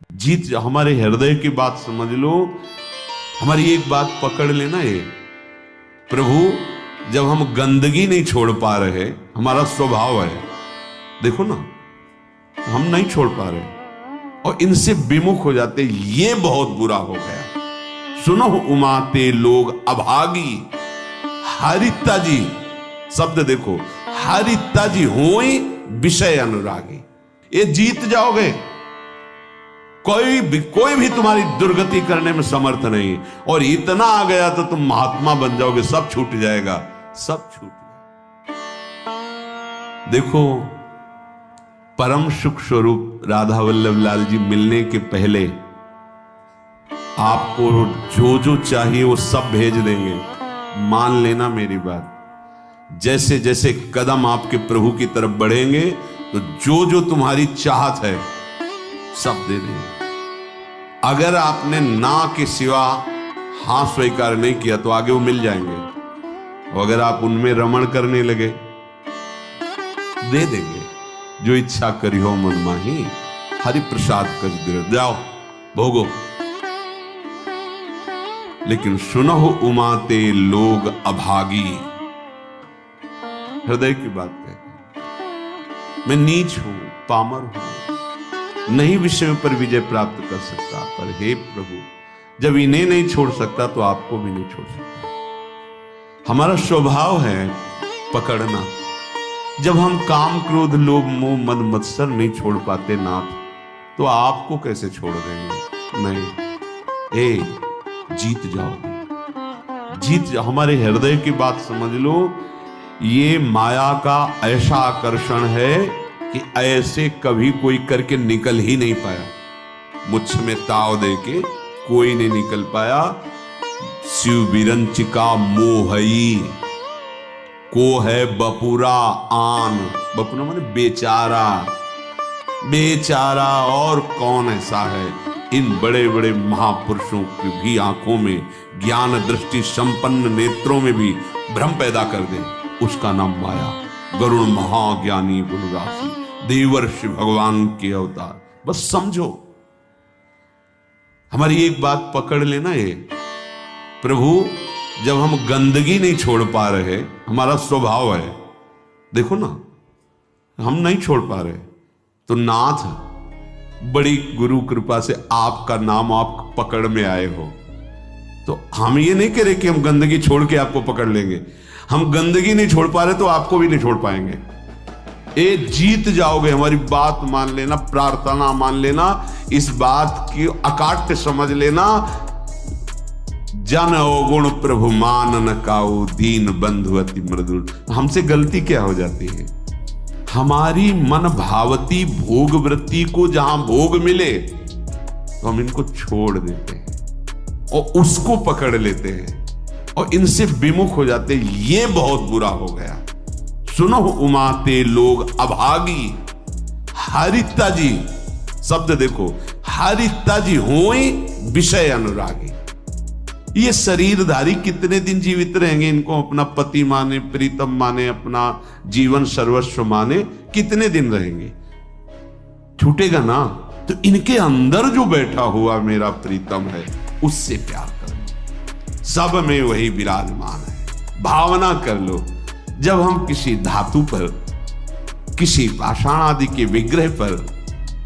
जीत हमारे हृदय की बात समझ लो, हमारी एक बात पकड़ लेना। ये प्रभु, जब हम गंदगी नहीं छोड़ पा रहे, हमारा स्वभाव है, देखो ना, हम नहीं छोड़ पा रहे और इनसे विमुख हो जाते, ये बहुत बुरा हो गया। सुनो उमाते लोग अभागी, हरिता जी शब्द देखो, हरिता जी होई विषय अनुरागी। ये जीत जाओगे, कोई भी तुम्हारी दुर्गति करने में समर्थ नहीं। और इतना आ गया तो तुम महात्मा बन जाओगे, सब छूट जाएगा, सब छूट जाएगा। देखो, परम सुख स्वरूप राधा वल्लभ लाल जी मिलने के पहले आपको जो जो चाहिए वो सब भेज देंगे। मान लेना मेरी बात। जैसे जैसे कदम आपके प्रभु की तरफ बढ़ेंगे तो जो जो तुम्हारी चाहत है सब दे देंगे। अगर आपने ना के सिवा हां स्वीकार नहीं किया तो आगे वो मिल जाएंगे, और अगर आप उनमें रमण करने लगे दे देंगे। जो इच्छा करी हो मन माही, हरि प्रसाद कस दे, जाओ भोगो। लेकिन सुनहो उमाते लोग अभागी, हृदय की बात है। मैं नीच हूं, पामर हूं, नहीं विषय पर विजय प्राप्त कर सकता, पर हे प्रभु, जब इन्हें नहीं छोड़ सकता तो आपको भी नहीं छोड़ सकता। हमारा स्वभाव है पकड़ना। जब हम काम क्रोध लोभ मोह मद मत्सर नहीं छोड़ पाते नाथ, तो आपको कैसे छोड़ देंगे? नहीं, जीत जाओ, जीत जाओ। हमारे हृदय की बात समझ लो। ये माया का ऐसा आकर्षण है कि ऐसे कभी कोई करके निकल ही नहीं पाया। मुझ में ताव दे के कोई नहीं निकल पाया। शिव बिरंचिका मोहई को है बपुरा आन, बपुरा माने बेचारा, बेचारा और कौन ऐसा है? इन बड़े बड़े महापुरुषों की भी आंखों में, ज्ञान दृष्टि संपन्न नेत्रों में भी भ्रम पैदा कर दे, उसका नाम माया। गरुण महाज्ञानी गुणराशि, देवर्षि भगवान के अवतार। बस समझो, हमारी एक बात पकड़ लेना। ये प्रभु, जब हम गंदगी नहीं छोड़ पा रहे, हमारा स्वभाव है, देखो ना, हम नहीं छोड़ पा रहे, तो नाथ बड़ी गुरु कृपा से आपका नाम आप पकड़ में आए हो। तो हम ये नहीं कह रहे कि हम गंदगी छोड़ के आपको पकड़ लेंगे। हम गंदगी नहीं छोड़ पा रहे तो आपको भी नहीं छोड़ पाएंगे। ये जीत जाओगे, हमारी बात मान लेना, प्रार्थना मान लेना, इस बात की अकाट्य समझ लेना। जन अवगुण प्रभु मानन काऊ, दीन बंधु अति मृदुल। हमसे गलती क्या हो जाती है? हमारी मन भावती भोग वृत्ति को जहां भोग मिले तो हम इनको छोड़ देते हैं और उसको पकड़ लेते हैं और इनसे विमुख हो जाते हैं। ये बहुत बुरा हो गया। सुनो उमाते लोग अभागी, हरिता जी शब्द देखो, हरिता जी होई विषय अनुरागी। ये शरीरधारी कितने दिन जीवित रहेंगे? इनको अपना पति माने, प्रीतम माने, अपना जीवन सर्वस्व माने, कितने दिन रहेंगे? छूटेगा ना। तो इनके अंदर जो बैठा हुआ मेरा प्रीतम है, उससे प्यार करो, सब में वही विराजमान है। भावना कर लो। जब हम किसी धातु पर, किसी पाषाण आदि के विग्रह पर,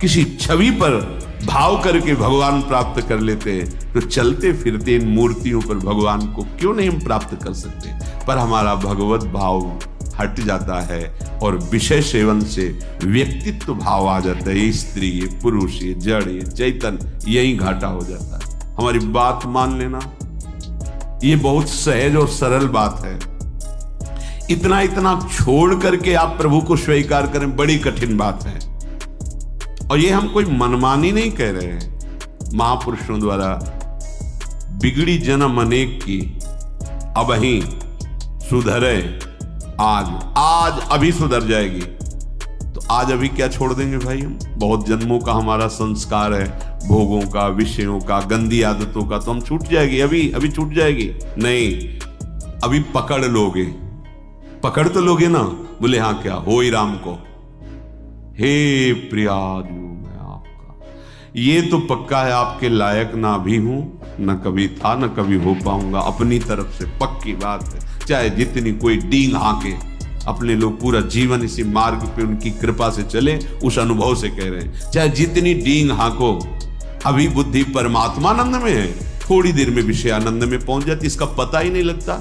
किसी छवि पर भाव करके भगवान प्राप्त कर लेते हैं, तो चलते फिरते इन मूर्तियों पर भगवान को क्यों नहीं हम प्राप्त कर सकते? पर हमारा भगवत भाव हट जाता है और विषय सेवन से व्यक्तित्व भाव आ जाता है। ये स्त्री, ये पुरुष, ये जड़, ये चैतन्य, यही घाटा हो जाता है। हमारी बात मान लेना। ये बहुत सहज और सरल बात है। इतना इतना छोड़ करके आप प्रभु को स्वीकार करें, बड़ी कठिन बात है। और ये हम कोई मनमानी नहीं कह रहे हैं। महापुरुषों द्वारा बिगड़ी जन्म अनेक की, अब ही सुधरे आज अभी सुधर जाएगी। तो आज अभी क्या छोड़ देंगे भाई? हम बहुत जन्मों का हमारा संस्कार है, भोगों का, विषयों का, गंदी आदतों का, तो हम छूट जाएगी, अभी छूट जाएगी नहीं। अभी पकड़ लोगे, पकड़ तो लोगे ना। बोले हाँ, क्या हो ही राम को, हे प्रियाजू मैं आपका, ये तो पक्का है आपके लायक ना भी हूं, न कभी था, न कभी हो पाऊंगा। अपनी तरफ से पक्की बात है, चाहे जितनी कोई डींग हाके, अपने लोग पूरा जीवन इसी मार्ग पे उनकी कृपा से चले, उस अनुभव से कह रहे हैं। चाहे जितनी डींग हाको, अभी बुद्धि परमात्मानंद में है, थोड़ी देर में विषयानंद में पहुंच जाती, इसका पता ही नहीं लगता।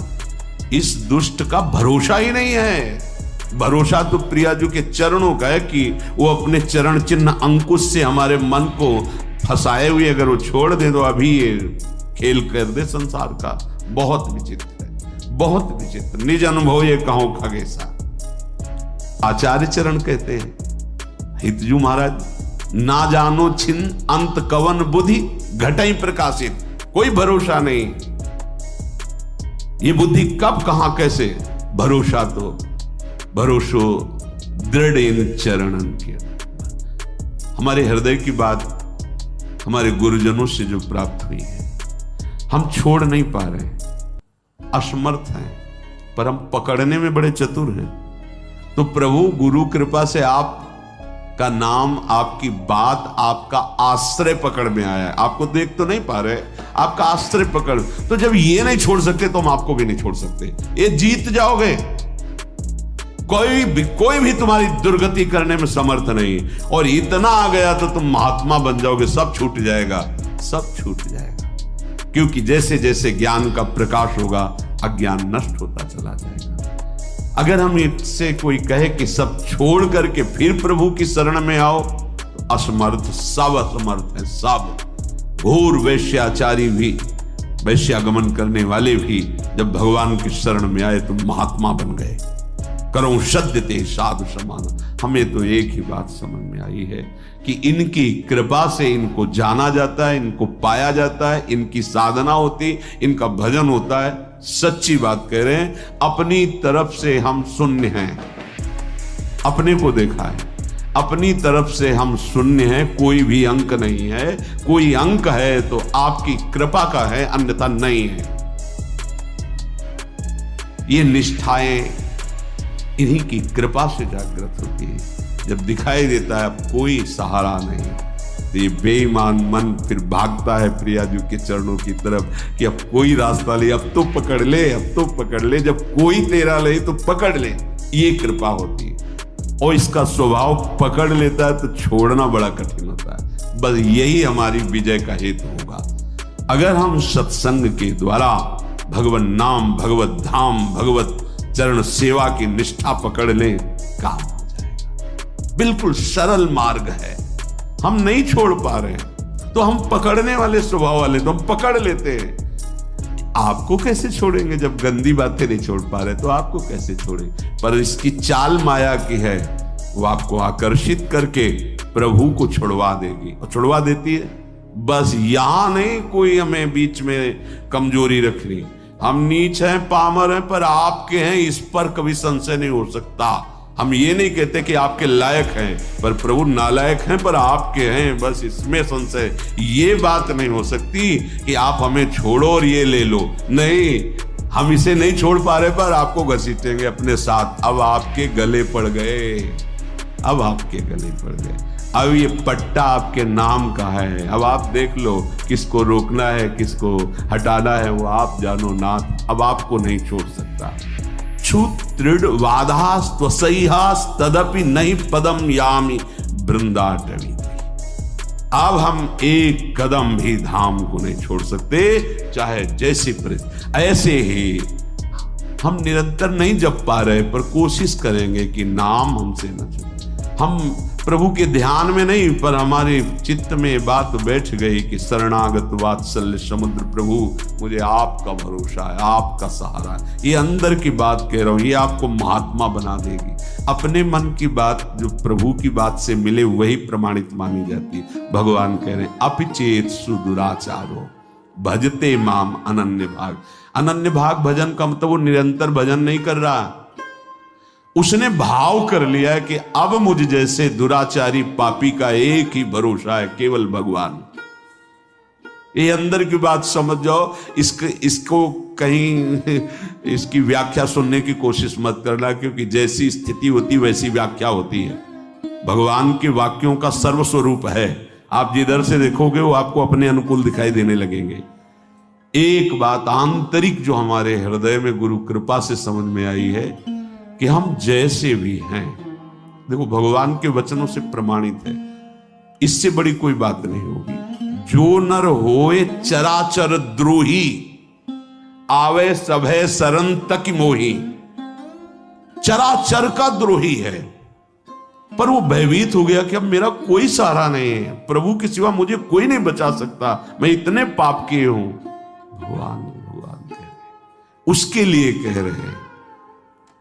इस दुष्ट का भरोसा ही नहीं है। भरोसा तो प्रियाजू के चरणों का है कि वो अपने चरण चिन्ह अंकुश से हमारे मन को फंसाए हुए अगर वो छोड़ दे तो अभी ये खेल कर दे संसार का। बहुत विचित्र है, बहुत विचित्र। निज अनुभव ये कहो खगेसा। आचार्य चरण कहते हैं, हितजू महाराज, ना जानो छिन अंत कवन बुद्धि घटई प्रकाशित। कोई भरोसा नहीं, ये बुद्धि कब कहां कैसे। भरोसा तो भरोसो दृढ़ इन चरणन के। हमारे हृदय की बात हमारे गुरुजनों से जो प्राप्त हुई है, हम छोड़ नहीं पा रहे, असमर्थ हैं, पर हम पकड़ने में बड़े चतुर हैं। तो प्रभु गुरु कृपा से आप का नाम, आपकी बात, आपका आश्रय पकड़ में आया है। आपको देख तो नहीं पा रहे, आपका आश्रय पकड़। तो जब ये नहीं छोड़ सकते तो हम आपको भी नहीं छोड़ सकते। ये जीत जाओगे, कोई भी तुम्हारी दुर्गति करने में समर्थ नहीं। और इतना आ गया तो तुम महात्मा बन जाओगे, सब छूट जाएगा, सब छूट जाएगा। क्योंकि जैसे जैसे ज्ञान का प्रकाश होगा, अज्ञान नष्ट होता चला जाएगा। अगर हम इससे कोई कहे कि सब छोड़ करके फिर प्रभु की शरण में आओ, तो असमर्थ, सब असमर्थ है, सब। घोर वैश्याचारी भी, वैश्यागमन करने वाले भी जब भगवान की शरण में आए तो महात्मा बन गए। करो सद्यते साधु समान। हमें तो एक ही बात समझ में आई है कि इनकी कृपा से इनको जाना जाता है, इनको पाया जाता है, इनकी साधना होती, इनका भजन होता है। सच्ची बात कह रहे हैं, अपनी तरफ से हम शून्य हैं। अपने को देखा है, अपनी तरफ से हम शून्य हैं, कोई भी अंक नहीं है। कोई अंक है तो आपकी कृपा का है, अन्यथा नहीं है। ये निष्ठाएं इन्हीं की कृपा से जागृत होती है। जब दिखाई देता है अब कोई सहारा नहीं, तो ये बेईमान मन फिर भागता है प्रियाजू के चरणों की तरफ कि अब कोई रास्ता ले, अब तो पकड़ ले, अब तो पकड़ ले। जब कोई तेरा ले तो पकड़ ले, ये कृपा होती है। और इसका स्वभाव पकड़ लेता है तो छोड़ना बड़ा कठिन होता है। बस यही हमारी विजय का हेतु होगा। अगर हम सत्संग के द्वारा भगवत नाम, भगवत धाम, भगवत चरण सेवा की निष्ठा पकड़ लें, काम हो जाएगा। बिल्कुल सरल मार्ग है, हम नहीं छोड़ पा रहे हैं तो हम पकड़ने वाले स्वभाव वाले, तो हम पकड़ लेते हैं। आपको कैसे छोड़ेंगे जब गंदी बातें नहीं छोड़ पा रहे, तो आपको कैसे छोड़ेंगे। पर इसकी चाल माया की है, वो आपको आकर्षित करके प्रभु को छुड़वा देगी, और छुड़वा देती है। बस यहां नहीं कोई हमें बीच में कमजोरी रखनी। हम नीच हैं, पामर हैं, पर आपके हैं, इस पर कभी संशय नहीं हो सकता। हम ये नहीं कहते कि आपके लायक हैं, पर प्रभु नालायक हैं, पर आपके हैं, बस इसमें संशय। ये बात नहीं हो सकती कि आप हमें छोड़ो और ये ले लो। नहीं, हम इसे नहीं छोड़ पा रहे, पर आपको घसीटेंगे अपने साथ। अब आपके गले पड़ गए, अब आपके गले पड़ गए। अब ये पट्टा आपके नाम का है। अब आप देख लो किसको रोकना है, किसको हटाना है, वो आप जानो नाथ। अब आपको नहीं छोड़ सकता। छूत दृढ़ वाधास त्वसैहास तदपि नहीं पदम यामी वृंदाटवी। अब हम एक कदम भी धाम को नहीं छोड़ सकते, चाहे जैसी परिस्थिति। ऐसे ही हम निरंतर नहीं जप पा रहे, पर कोशिश करेंगे कि नाम हमसे न छूटे। हम प्रभु के ध्यान में नहीं, पर हमारे चित्त में बात बैठ गई कि शरणागत वात्सल्य समुद्र प्रभु, मुझे आपका भरोसा है, आपका सहारा है। ये अंदर की बात कह रहा हूं, ये आपको महात्मा बना देगी। अपने मन की बात जो प्रभु की बात से मिले वही प्रमाणित मानी जाती है। भगवान कह रहे हैं, अपिचेत सुदुराचारो भजते माम अनन्य भाग। अनन्य भाग भजन का मतलब वो निरंतर भजन नहीं कर रहा, उसने भाव कर लिया है कि अब मुझ जैसे दुराचारी पापी का एक ही भरोसा है, केवल भगवान। ये अंदर की बात समझ जाओ। इसको कहीं इसकी व्याख्या सुनने की कोशिश मत करना, क्योंकि जैसी स्थिति होती वैसी व्याख्या होती है। भगवान के वाक्यों का सर्वस्वरूप है, आप जिधर से देखोगे वो आपको अपने अनुकूल दिखाई देने लगेंगे। एक बात आंतरिक जो हमारे हृदय में गुरु कृपा से समझ में आई है कि हम जैसे भी हैं, देखो भगवान के वचनों से प्रमाणित है, इससे बड़ी कोई बात नहीं होगी। जो नर होए चराचर द्रोही, आवे सभे शरण तक मोही। चराचर का द्रोही है, पर वो भयभीत हो गया कि अब मेरा कोई सहारा नहीं है, प्रभु के सिवा मुझे कोई नहीं बचा सकता, मैं इतने पाप किए हूं। भगवान भगवान कह रहे, उसके लिए कह रहे हैं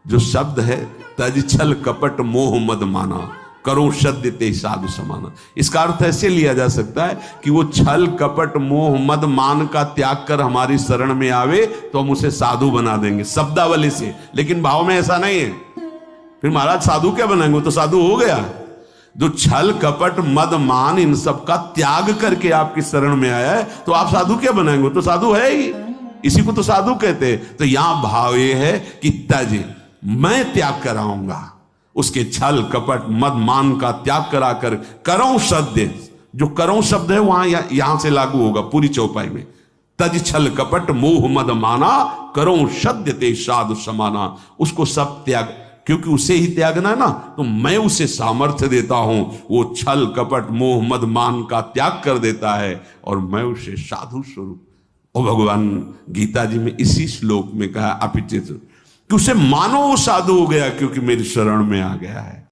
जो शब्द है, तज छल कपट मोह मद माना, करो सद्य ते साधु समाना। इसका अर्थ ऐसे लिया जा सकता है कि वो छल कपट मोह मद मान का त्याग कर हमारी शरण में आवे तो हम उसे साधु बना देंगे शब्दावली से, लेकिन भाव में ऐसा नहीं है। फिर महाराज साधु क्या बनाएंगे, तो साधु हो गया। जो छल कपट मद मान इन सब का त्याग करके आपकी शरण में आया है तो आप साधु क्या बनाएंगे, तो साधु है ही, इसी को तो साधु कहते हैं। तो यहां भाव ये है कि तज, मैं त्याग कराऊंगा उसके छल कपट मद मान का त्याग कराकर, करो सद्य, जो करो शब्द है वहां यहां से लागू होगा पूरी चौपाई में। तज छल कपट मोह मद माना, करो सद्य ते साधु समाना। उसको सब त्याग, क्योंकि उसे ही त्यागना ना, तो मैं उसे सामर्थ्य देता हूं, वो छल कपट मोह मद मान का त्याग कर देता है और मैं उसे साधु स्वरूप। और भगवान गीता जी में इसी श्लोक में कहा अपिचित कि उसे मानो वो साधु हो गया क्योंकि मेरी शरण में आ गया है।